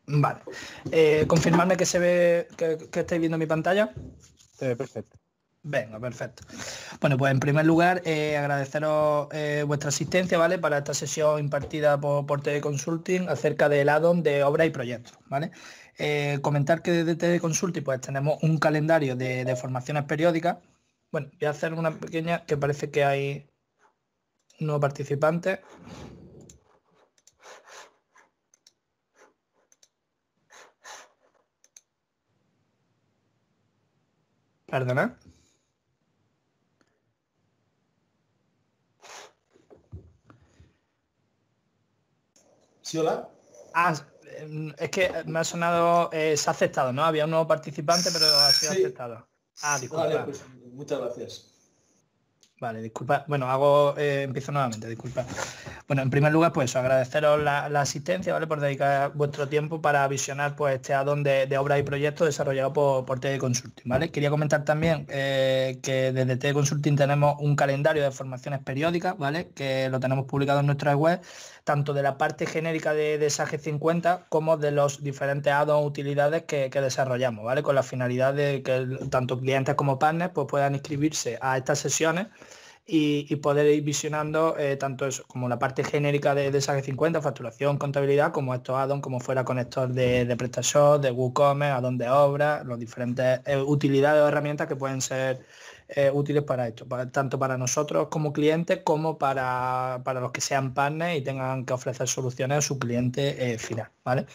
Vale. Confirmarme que se ve, que estáis viendo mi pantalla. Perfecto. Venga, perfecto. Bueno, pues en primer lugar, agradeceros vuestra asistencia, ¿vale? Para esta sesión impartida por TD Consulting acerca del add-on de obras y proyectos, ¿vale? Comentar que desde TD Consulting pues tenemos un calendario de formaciones periódicas. Bueno, voy a hacer una pequeña, que parece que hay nuevos participantes. Perdona. Sí, hola. Es que me ha sonado, se ha aceptado, ¿no? Había un nuevo participante, pero ha sido aceptado. Disculpa. Vale, pues muchas gracias. Vale, disculpa. Bueno, empiezo nuevamente, disculpa. Bueno, en primer lugar, pues agradeceros la asistencia, ¿vale? Por dedicar vuestro tiempo para visionar pues este add-on de obras y proyectos desarrollado por TD Consulting, ¿vale? Quería comentar también que desde TD Consulting tenemos un calendario de formaciones periódicas, ¿vale? Que lo tenemos publicado en nuestra web, tanto de la parte genérica de SAGE 50 como de los diferentes add-on utilidades que desarrollamos, ¿vale? Con la finalidad de que tanto clientes como partners pues, puedan inscribirse a estas sesiones y poder ir visionando tanto eso como la parte genérica de SAGE 50, facturación, contabilidad, como estos add-on, como fuera conector de PrestaShop, de WooCommerce, add-on de obras, los diferentes utilidades o herramientas que pueden ser útiles para esto, tanto para nosotros como clientes como para los que sean partners y tengan que ofrecer soluciones a su cliente final, ¿vale?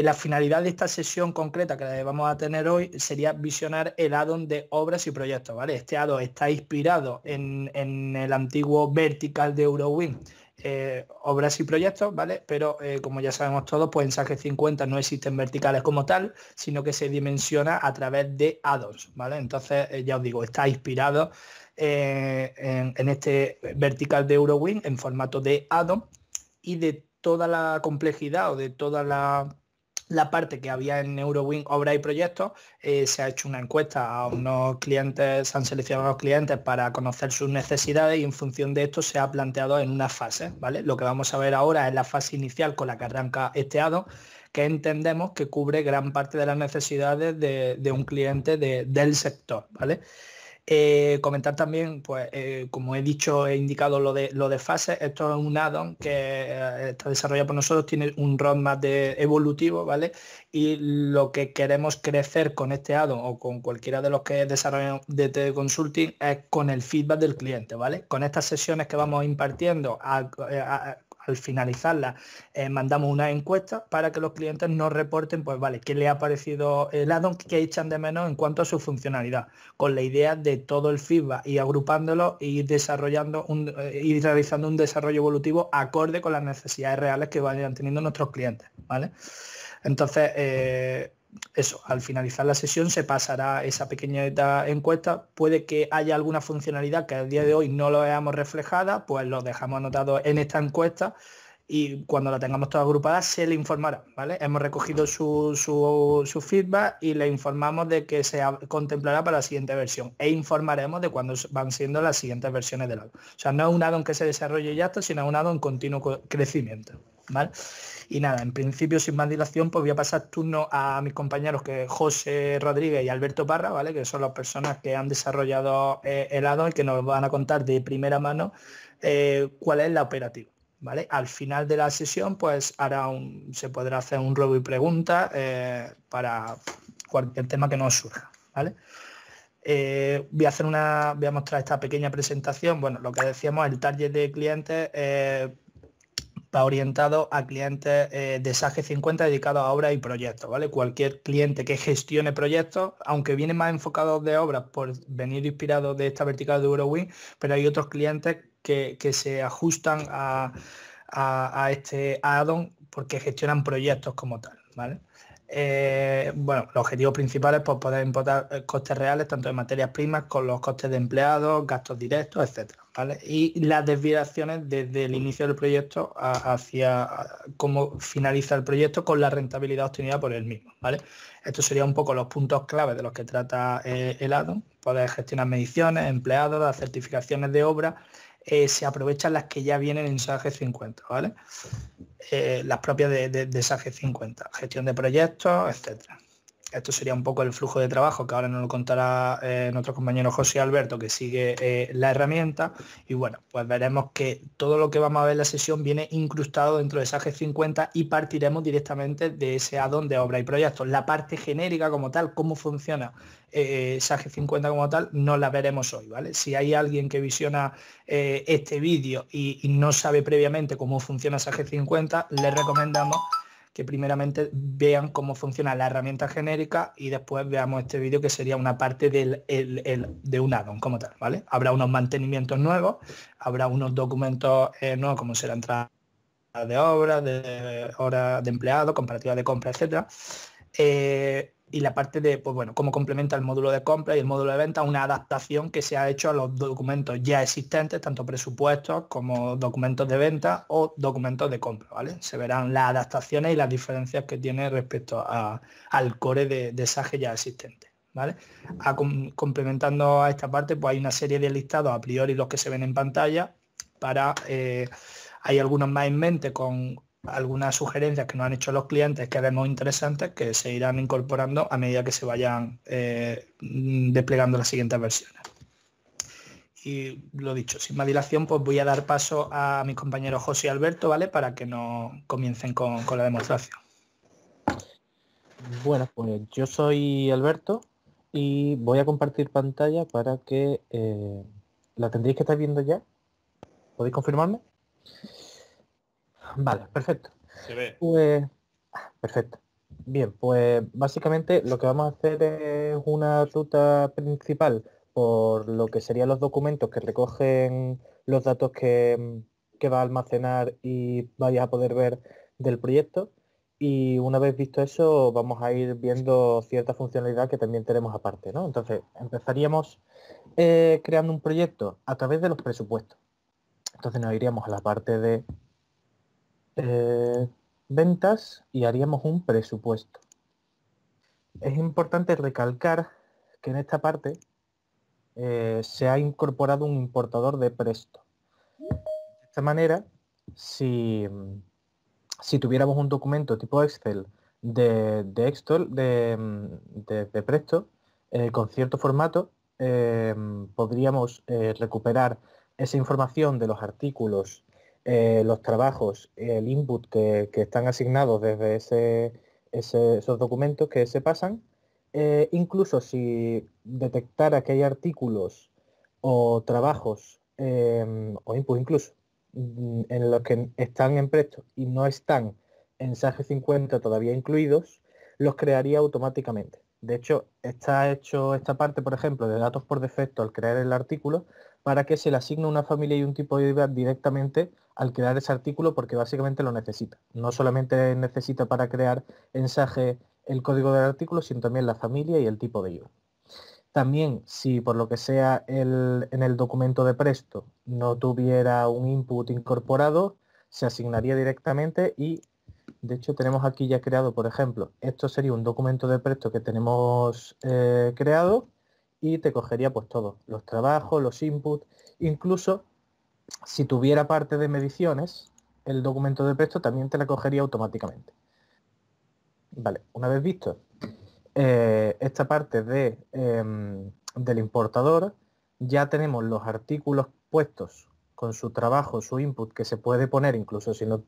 La finalidad de esta sesión concreta que vamos a tener hoy sería visionar el add-on de obras y proyectos, ¿vale? Este add-on está inspirado en el antiguo vertical de Eurowin, obras y proyectos, ¿vale? Pero como ya sabemos todos, pues en SAGE 50 no existen verticales como tal, sino que se dimensiona a través de add-ons, ¿vale? Entonces, ya os digo, está inspirado en este vertical de Eurowin en formato de add-on, y de toda la complejidad o de toda la parte que había en Eurowin obras y proyectos, se ha hecho una encuesta a unos clientes, se han seleccionado a los clientes para conocer sus necesidades y en función de esto se ha planteado en una fase, ¿vale? Lo que vamos a ver ahora es la fase inicial con la que arranca este add-on, que entendemos que cubre gran parte de las necesidades de un cliente del sector, ¿vale? Comentar también, pues, como he dicho, he indicado lo de fases. Esto es un add-on que está desarrollado por nosotros, tiene un roadmap evolutivo, ¿vale? Y lo que queremos crecer con este add-on o con cualquiera de los que desarrollan de TD Consulting es con el feedback del cliente, ¿vale? Con estas sesiones que vamos impartiendo al finalizarla, mandamos una encuesta para que los clientes nos reporten, pues vale, qué le ha parecido el add-on, qué echan de menos en cuanto a su funcionalidad, con la idea de todo el feedback y agrupándolo e ir desarrollando ir realizando un desarrollo evolutivo acorde con las necesidades reales que vayan teniendo nuestros clientes, ¿vale? Entonces, eso, al finalizar la sesión se pasará esa pequeña encuesta. Puede que haya alguna funcionalidad que al día de hoy no lo veamos reflejada, pues lo dejamos anotado en esta encuesta y cuando la tengamos toda agrupada se le informará, ¿vale? Hemos recogido su feedback y le informamos de que se contemplará para la siguiente versión e informaremos de cuándo van siendo las siguientes versiones del add-on. O sea, no es un add-on que se desarrolle ya está, sino un add-on en continuo crecimiento, ¿vale? Y nada, en principio, sin más dilación, pues voy a pasar turno a mis compañeros, que José Rodríguez y Alberto Parra, ¿vale? Que son las personas que han desarrollado el add-on y que nos van a contar de primera mano cuál es la operativa, ¿vale? Al final de la sesión, pues se podrá hacer un ruego y preguntas para cualquier tema que nos surja, ¿vale? Voy a mostrar esta pequeña presentación. Bueno, lo que decíamos, el target de clientes va orientado a clientes de SAGE 50 dedicados a obras y proyectos, ¿vale? Cualquier cliente que gestione proyectos, aunque viene más enfocado de obras por venir inspirado de esta vertical de Eurowin, pero hay otros clientes que se ajustan a este add-on porque gestionan proyectos como tal, ¿vale? Bueno, los objetivos principales, pues poder importar costes reales tanto de materias primas con los costes de empleados, gastos directos, etcétera, ¿vale? Y las desviaciones desde el inicio del proyecto hacia cómo finaliza el proyecto con la rentabilidad obtenida por el mismo, ¿vale? Estos serían un poco los puntos clave de los que trata el add-on. Poder gestionar mediciones, empleados, las certificaciones de obra, se aprovechan las que ya vienen en SAGE 50, ¿vale? las propias de SAGE 50, gestión de proyectos, etcétera. Esto sería un poco el flujo de trabajo, que ahora nos lo contará nuestro compañero José Alberto, que sigue la herramienta. Y bueno, pues veremos que todo lo que vamos a ver en la sesión viene incrustado dentro de SAGE 50 y partiremos directamente de ese add-on de obra y proyectos. La parte genérica como tal, cómo funciona SAGE 50 como tal, no la veremos hoy, ¿vale? Si hay alguien que visiona este vídeo y no sabe previamente cómo funciona SAGE 50, le recomendamos que primeramente vean cómo funciona la herramienta genérica y después veamos este vídeo, que sería una parte de un add-on como tal, ¿vale? Habrá unos mantenimientos nuevos, habrá unos documentos nuevos, como será entrada de obra, de horas de empleado, comparativa de compra, etcétera. Y la parte de, pues bueno, cómo complementa el módulo de compra y el módulo de venta, una adaptación que se ha hecho a los documentos ya existentes, tanto presupuestos como documentos de venta o documentos de compra, ¿vale? Se verán las adaptaciones y las diferencias que tiene respecto al core de SAGE ya existente, ¿vale? Complementando a esta parte, pues hay una serie de listados a priori, los que se ven en pantalla, para... hay algunos más en mente con algunas sugerencias que nos han hecho los clientes que vemos interesantes, que se irán incorporando a medida que se vayan desplegando las siguientes versiones. Y lo dicho, sin más dilación, pues voy a dar paso a mis compañeros José y Alberto, ¿vale? Para que nos comiencen con la demostración. Bueno, pues yo soy Alberto y voy a compartir pantalla para que la tendréis que estar viendo ya. ¿Podéis confirmarme? Vale, perfecto. Se ve. Pues, perfecto. Bien, pues básicamente lo que vamos a hacer es una ruta principal por lo que serían los documentos que recogen los datos que va a almacenar y vais a poder ver del proyecto. Y una vez visto eso, vamos a ir viendo cierta funcionalidad que también tenemos aparte, ¿no? Entonces, empezaríamos creando un proyecto a través de los presupuestos. Entonces nos iríamos a la parte de ventas y haríamos un presupuesto. Es importante recalcar que en esta parte se ha incorporado un importador de Presto. De esta manera, si tuviéramos un documento tipo Excel de Presto, con cierto formato, podríamos recuperar esa información de los artículos, los trabajos, el input que están asignados desde esos documentos que se pasan. Incluso si detectara que hay artículos o trabajos o input incluso en los que están en Presto y no están en SAGE 50 todavía incluidos, los crearía automáticamente. De hecho, está hecho esta parte, por ejemplo, de datos por defecto al crear el artículo, para que se le asigne una familia y un tipo de IVA directamente al crear ese artículo, porque básicamente lo necesita. No solamente necesita para crear en SAGE el código del artículo, sino también la familia y el tipo de IVA. También, si por lo que sea en el documento de Presto no tuviera un input incorporado, se asignaría directamente y, de hecho, tenemos aquí ya creado, por ejemplo, esto sería un documento de Presto que tenemos creado y te cogería pues todo, los trabajos, los inputs, incluso si tuviera parte de mediciones, el documento de Presto también te la cogería automáticamente. Vale, una vez visto esta parte del importador, ya tenemos los artículos puestos con su trabajo, su input, que se puede poner incluso si no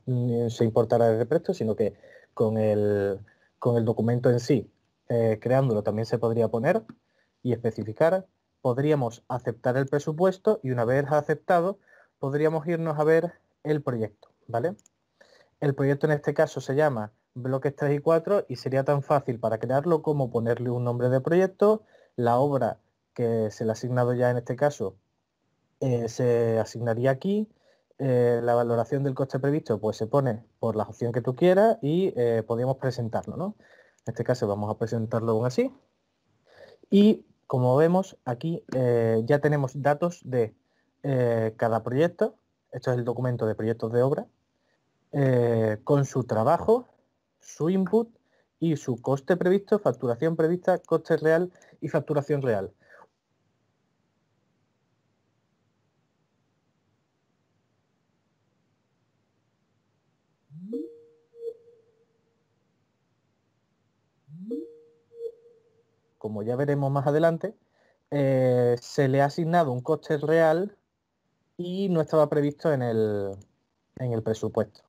se importara desde Presto, sino que con el documento en sí, creándolo, también se podría poner y especificar. Podríamos aceptar el presupuesto y una vez aceptado, podríamos irnos a ver el proyecto, ¿vale? El proyecto en este caso se llama bloques 3 y 4 y sería tan fácil para crearlo como ponerle un nombre de proyecto, la obra que se le ha asignado ya en este caso se asignaría aquí, la valoración del coste previsto pues se pone por la opción que tú quieras y podríamos presentarlo, ¿no? En este caso vamos a presentarlo aún así y como vemos aquí ya tenemos datos de cada proyecto. Esto es el documento de proyectos de obra, con su trabajo, su input y su coste previsto, facturación prevista, coste real y facturación real. como ya veremos más adelante, se le ha asignado un coste real y no estaba previsto en el presupuesto,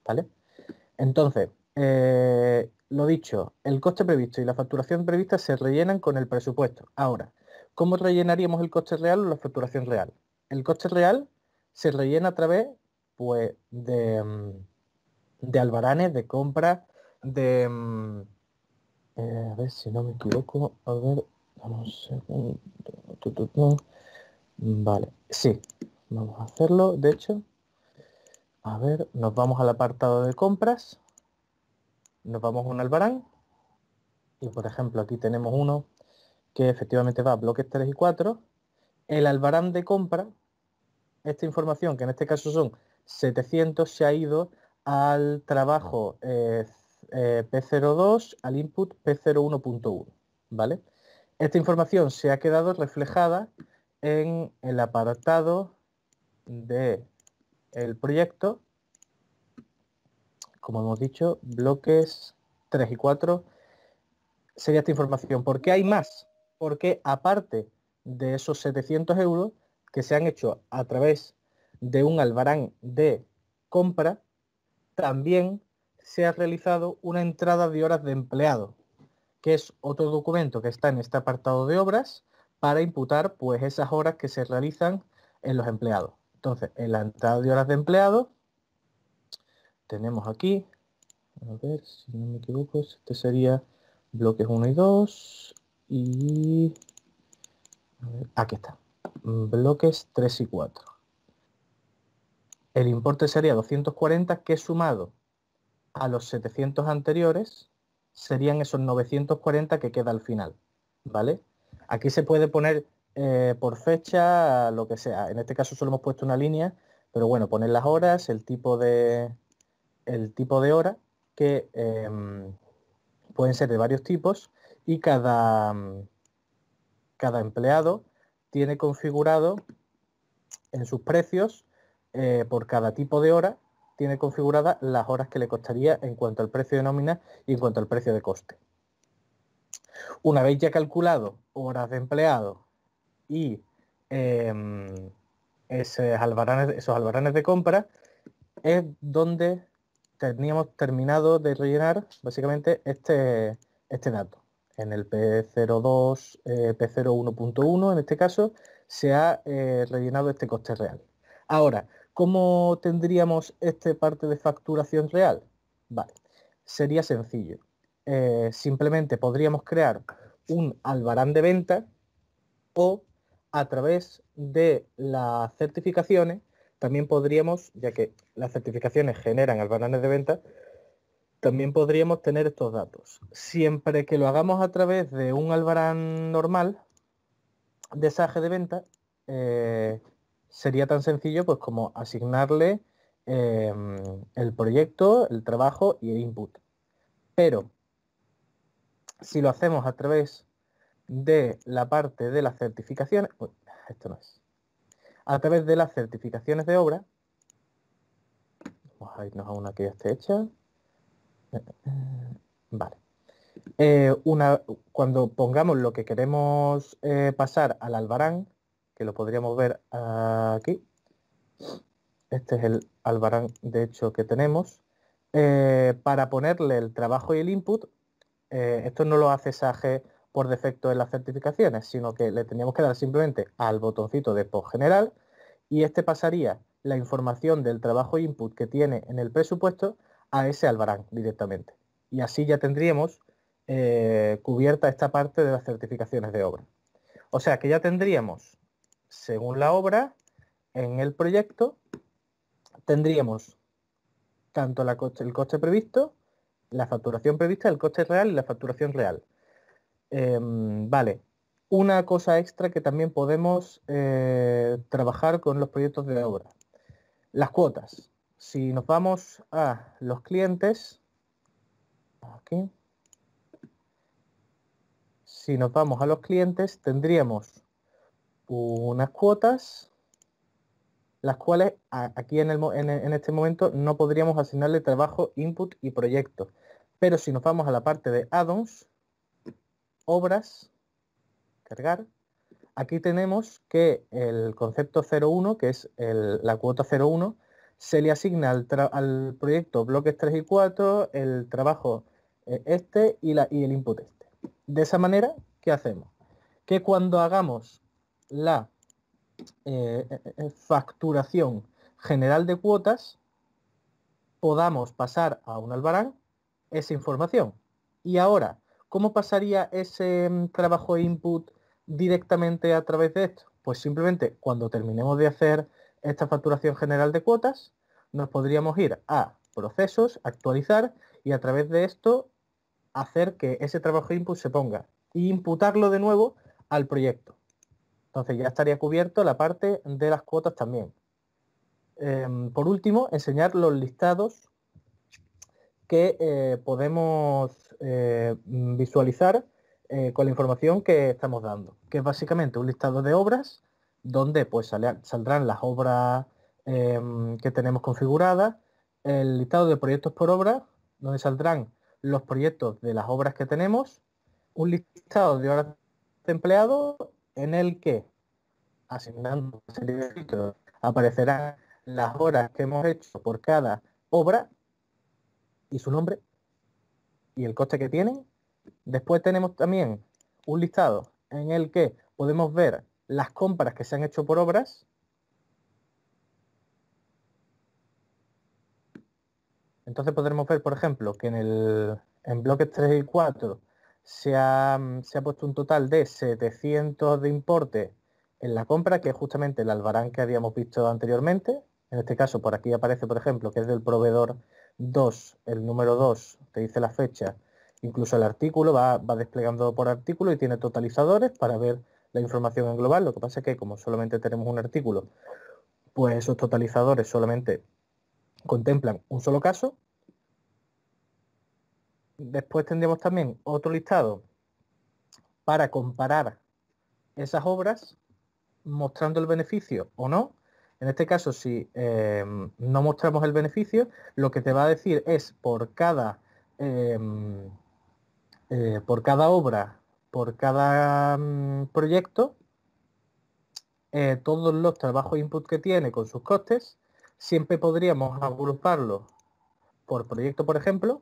¿vale? Entonces, lo dicho, el coste previsto y la facturación prevista se rellenan con el presupuesto. Ahora, ¿cómo rellenaríamos el coste real o la facturación real? El coste real se rellena a través, pues, de albaranes, de compra, de... a ver si no me equivoco, a ver, vamos un segundo. Vale, sí, vamos a hacerlo, de hecho. A ver, nos vamos al apartado de compras, nos vamos a un albarán y por ejemplo aquí tenemos uno que efectivamente va a bloques 3 y 4. El albarán de compra, esta información que en este caso son 700, se ha ido al trabajo P02, al input P01.1, ¿vale? Esta información se ha quedado reflejada en el apartado de el proyecto, como hemos dicho, bloques 3 y 4 sería esta información. ¿Por qué hay más? Porque aparte de esos 700 euros que se han hecho a través de un albarán de compra, también se ha realizado una entrada de horas de empleado, que es otro documento que está en este apartado de obras para imputar pues esas horas que se realizan en los empleados. Entonces, en la entrada de horas de empleado tenemos aquí, a ver si no me equivoco, este sería bloques 1 y 2 y a ver, aquí está, bloques 3 y 4. El importe sería 240, que sumado a los 700 anteriores serían esos 940 que queda al final, ¿vale? Aquí se puede poner por fecha lo que sea. En este caso solo hemos puesto una línea, pero bueno, poner las horas, el tipo de hora, que pueden ser de varios tipos y cada empleado tiene configurado en sus precios, por cada tipo de hora, tiene configuradas las horas que le costaría en cuanto al precio de nómina y en cuanto al precio de coste. Una vez ya calculado horas de empleado y esos albaranes de compra, es donde teníamos terminado de rellenar básicamente este dato. En el P02, P01.1 en este caso, se ha rellenado este coste real. Ahora, ¿cómo tendríamos esta parte de facturación real? Vale, sería sencillo. Simplemente podríamos crear un albarán de venta o a través de las certificaciones también podríamos, ya que las certificaciones generan albaranes de venta, también podríamos tener estos datos. Siempre que lo hagamos a través de un albarán normal de SAGE de venta, sería tan sencillo pues como asignarle el proyecto, el trabajo y el input. Pero si lo hacemos a través de la parte de las certificaciones, esto no es, a través de las certificaciones de obra, vamos a irnos a una que ya esté hecha. Vale. Cuando pongamos lo que queremos pasar al albarán, que lo podríamos ver aquí, este es el albarán de hecho que tenemos, para ponerle el trabajo y el input, esto no lo hace SAGE por defecto en las certificaciones, sino que le teníamos que dar simplemente al botoncito de post general y este pasaría la información del trabajo input que tiene en el presupuesto a ese albarán directamente. Y así ya tendríamos cubierta esta parte de las certificaciones de obra. O sea que ya tendríamos, según la obra, en el proyecto, tendríamos tanto el coste previsto, la facturación prevista, el coste real y la facturación real. Vale, una cosa extra que también podemos trabajar con los proyectos de obra. Las cuotas. Si nos vamos a los clientes, aquí, si nos vamos a los clientes, tendríamos unas cuotas las cuales aquí en este momento no podríamos asignarle trabajo, input y proyecto. Pero si nos vamos a la parte de add-ons, obras, cargar, aquí tenemos que el concepto 01, que es la cuota 01, se le asigna al proyecto bloques 3 y 4, el trabajo este y el input este. De esa manera, ¿qué hacemos? Que cuando hagamos la facturación general de cuotas, podamos pasar a un albarán esa información. Y ahora, ¿cómo pasaría ese trabajo input directamente a través de esto? Pues simplemente cuando terminemos de hacer esta facturación general de cuotas, nos podríamos ir a procesos, actualizar y a través de esto hacer que ese trabajo input se ponga e imputarlo de nuevo al proyecto. Entonces ya estaría cubierto la parte de las cuotas también. Por último, enseñar los listados que podemos visualizar con la información que estamos dando, que es básicamente un listado de obras donde pues saldrán las obras que tenemos configuradas, el listado de proyectos por obra, donde saldrán los proyectos de las obras que tenemos, un listado de horas de empleado en el que, asignando una serie de filtros, aparecerán las horas que hemos hecho por cada obra y su nombre y el coste que tienen. Después tenemos también un listado en el que podemos ver las compras que se han hecho por obras. Entonces podremos ver, por ejemplo, que en bloques 3 y 4 se ha puesto un total de 700 de importe en la compra, que es justamente el albarán que habíamos visto anteriormente. En este caso, por aquí aparece, por ejemplo, que es del proveedor 2, el número 2, te dice la fecha, incluso el artículo va desplegando por artículo y tiene totalizadores para ver la información en global. Lo que pasa es que como solamente tenemos un artículo, pues esos totalizadores solamente contemplan un solo caso. Después tendríamos también otro listado para comparar esas obras mostrando el beneficio o no. En este caso, si no mostramos el beneficio, lo que te va a decir es por cada obra, por cada proyecto, todos los trabajos input que tiene con sus costes. Siempre podríamos agruparlos por proyecto, por ejemplo,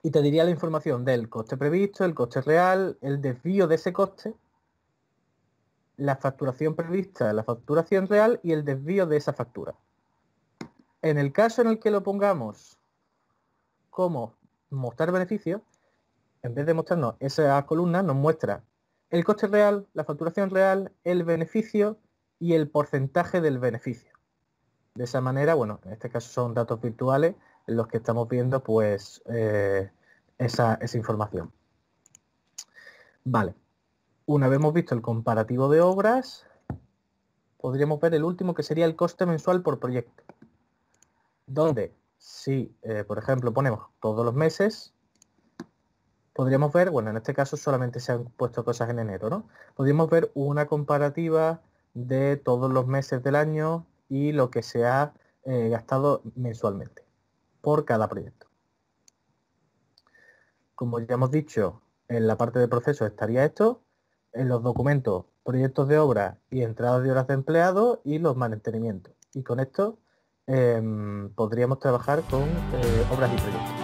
y te diría la información del coste previsto, el coste real, el desvío de ese coste, la facturación prevista, la facturación real y el desvío de esa factura. En el caso en el que lo pongamos como mostrar beneficio, en vez de mostrarnos esa columna, nos muestra el coste real, la facturación real, el beneficio y el porcentaje del beneficio. De esa manera, bueno, en este caso son datos virtuales en los que estamos viendo pues esa información. Vale. Una vez hemos visto el comparativo de obras, podríamos ver el último, que sería el coste mensual por proyecto. Donde, si, por ejemplo, ponemos todos los meses, podríamos ver, bueno, en este caso solamente se han puesto cosas en enero, ¿no? Podríamos ver una comparativa de todos los meses del año y lo que se ha gastado mensualmente por cada proyecto. Como ya hemos dicho, en la parte de procesos estaría esto. En los documentos, proyectos de obra y entradas de horas de empleado y los mantenimientos. Y con esto podríamos trabajar con obras y proyectos.